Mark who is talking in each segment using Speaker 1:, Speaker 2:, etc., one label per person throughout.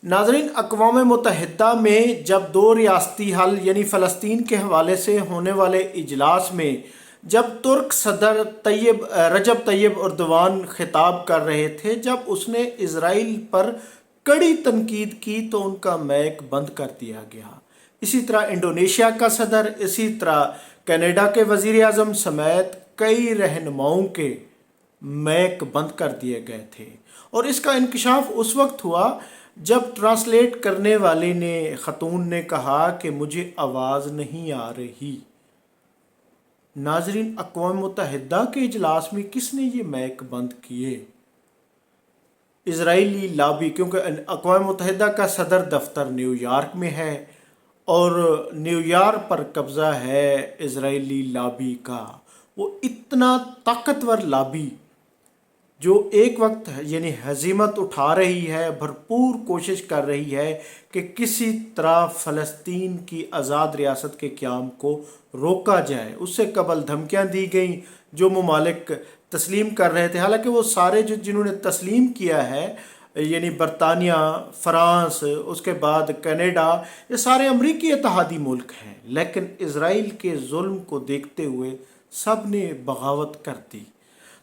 Speaker 1: नाज़रीन, अक़वाम मुत्तहिदा में जब दो रियासती हल यानी फ़लस्तीन के हवाले से होने वाले इजलास में जब तुर्क सदर रजब तैयब अर्दवान खिताब कर रहे थे, जब उसने इज़राइल पर कड़ी तनकीद की तो उनका मैक बंद कर दिया गया। इसी तरह इंडोनेशिया का सदर, इसी तरह कनाडा के वज़ीर आज़म समेत कई रहनुमाओं के मैक बंद कर दिए गए थे। और इसका इंकशाफ उस वक्त हुआ जब ट्रांसलेट करने वाले खतून ने कहा कि मुझे आवाज़ नहीं आ रही। नाजरीन, अक़वाम मुत्तहिदा के इजलास में किसने ये मैक बंद किए? इजरायली लॉबी, क्योंकि अक़वाम मुत्तहिदा का सदर दफ्तर न्यूयॉर्क में है और न्यूयॉर्क पर कब्ज़ा है इजरायली लॉबी का। वो इतना ताकतवर लॉबी जो एक वक्त यानी हजीमत उठा रही है, भरपूर कोशिश कर रही है कि किसी तरह फ़लस्तीन की आज़ाद रियासत के क़याम को रोका जाए। उससे कबल धमकियां दी गई, जो ममालिक तस्लीम कर रहे थे। हालांकि वो सारे जिन्होंने तस्लीम किया है यानी बरतानिया, फ़्रांस, उसके बाद कनाडा, ये सारे अमरीकी इत्तेहादी मुल्क हैं, लेकिन इज़राइल के जुल्म को देखते हुए सब ने बगावत कर दी।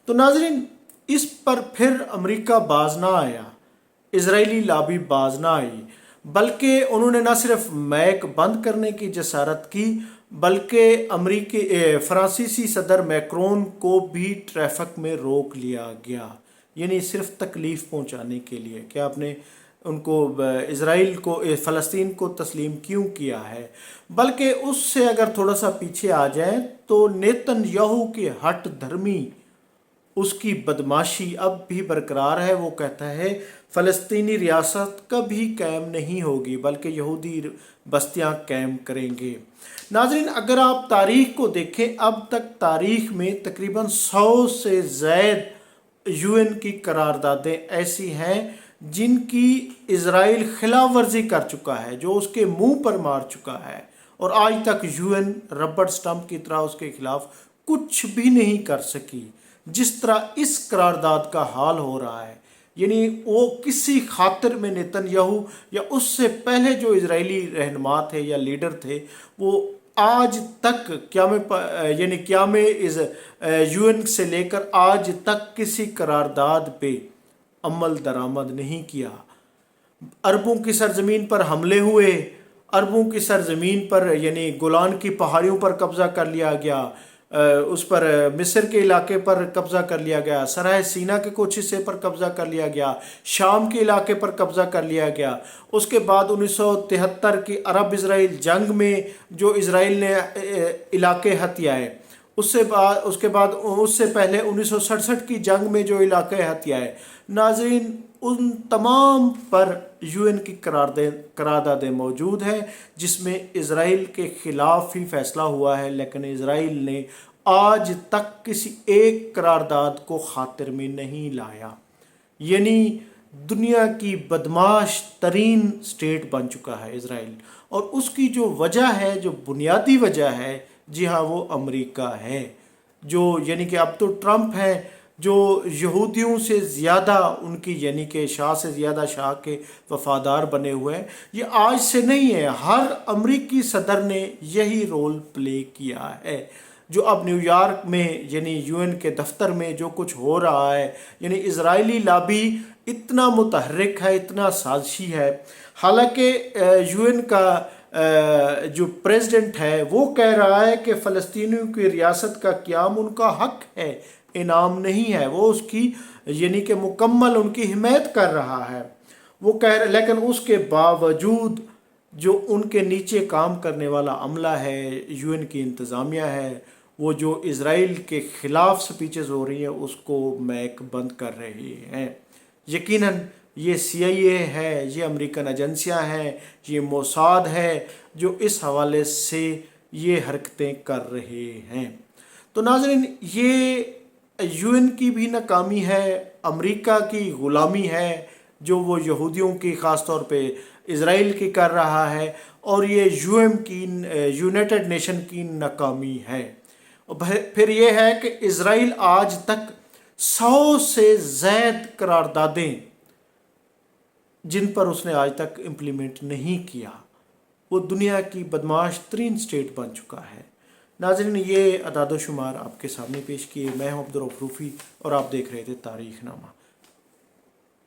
Speaker 1: तो नाज़रीन, इस पर फिर अमेरिका बाज ना आया, इजरायली लॉबी बाज ना आई, बल्कि उन्होंने न सिर्फ मैक बंद करने की जसारत की, बल्कि फ्रांसीसी सदर मैक्रोन को भी ट्रैफिक में रोक लिया गया, यानी सिर्फ तकलीफ़ पहुंचाने के लिए कि आपने उनको इज़राइल को फ़लस्तीन को तस्लीम क्यों किया है। बल्कि उससे अगर थोड़ा सा पीछे आ जाए तो नेतन्याहू की हट धर्मी, उसकी बदमाशी अब भी बरकरार है। वो कहता है फ़लस्तीनी रियासत कभी कायम नहीं होगी, बल्कि यहूदी बस्तियां कायम करेंगे। नाज़रीन, अगर आप तारीख़ को देखें, अब तक तारीख़ में तकरीबन 100 से ज़ायद UN की करारदादें ऐसी हैं जिनकी इज़राइल खिलाफ वर्जी कर चुका है, जो उसके मुंह पर मार चुका है, और आज तक UN रबड़ स्टंप की तरह उसके खिलाफ कुछ भी नहीं कर सकी। जिस तरह इस करारदाद का हाल हो रहा है, यानी वो किसी खातिर में नेतन्याहू या उससे पहले जो इजरायली रहनुमा थे या लीडर थे, वो आज तक क़यामे इस UN से लेकर आज तक किसी करारदाद पे अमल दरामद नहीं किया। अरबों की सरजमीन पर हमले हुए, अरबों की सरजमीन पर यानी गोलान की पहाड़ियों पर कब्ज़ा कर लिया गया, उस पर मिस्र के इलाके पर कब्ज़ा कर लिया गया, सराय सीना के कुछ हिस्से पर कब्ज़ा कर लिया गया, शाम के इलाके पर कब्ज़ा कर लिया गया। उसके बाद 1973 की अरब इज़राइल जंग में जो इज़राइल ने इलाके हथियाए, उसके बाद उससे पहले 1967 की जंग में जो इलाके हथियाए। नाज़रीन, उन तमाम पर UN की करारदादें मौजूद हैं जिसमें इज़राइल के ख़िलाफ़ ही फ़ैसला हुआ है, लेकिन इज़राइल ने आज तक किसी एक करारदाद को खातिर में नहीं लाया। यानी दुनिया की बदमाश तरीन स्टेट बन चुका है इज़राइल, और उसकी जो वजह है, जो बुनियादी वजह है, जी हाँ, वो अमेरिका है, जो यानी कि अब तो ट्रंप है, जो यहूदियों से ज़्यादा उनकी यानी कि शाह से ज़्यादा शाह के वफ़ादार बने हुए हैं। ये आज से नहीं है, हर अमरीकी सदर ने यही रोल प्ले किया है। जो अब न्यूयॉर्क में यानी UN के दफ्तर में जो कुछ हो रहा है, यानी इज़राइली लॉबी इतना मुतहर्रिक है, इतना साजिशी है। हालांकि UN का जो प्रेसिडेंट है वो कह रहा है कि फ़लस्तीनियों की रियासत का क़याम उनका हक है, इनाम नहीं है। वो उसकी यानी कि मुकम्मल उनकी हिमायत कर रहा है। वो लेकिन उसके बावजूद जो उनके नीचे काम करने वाला अमला है, UN की इंतज़ामिया है, वो जो इज़राइल के ख़िलाफ़ स्पीचेस हो रही हैं उसको मैक बंद कर रहे हैं। यकीनन ये CIA है, ये अमेरिकन एजेंसियां हैं, ये मोसाद है जो इस हवाले से ये हरकतें कर रहे हैं। तो नाज़रीन, ये UN की भी नाकामी है, अमेरिका की ग़ुलामी है जो वो यहूदियों की ख़ास तौर पे इज़राइल की कर रहा है, और ये यूनाइटेड नेशन की नाकामी है। फिर ये है कि इज़राइल आज तक 100 से ज़ायद करारदादें جن پر اس نے آج تک امپلیمنٹ نہیں کیا، وہ دنیا کی بدمعاش ترین اسٹیٹ بن چکا ہے۔ ناظرین، یہ اعداد و شمار آپ کے سامنے پیش کیے، میں ہوں عبدالرؤف روفی اور آپ دیکھ رہے تھے تاریخ نامہ۔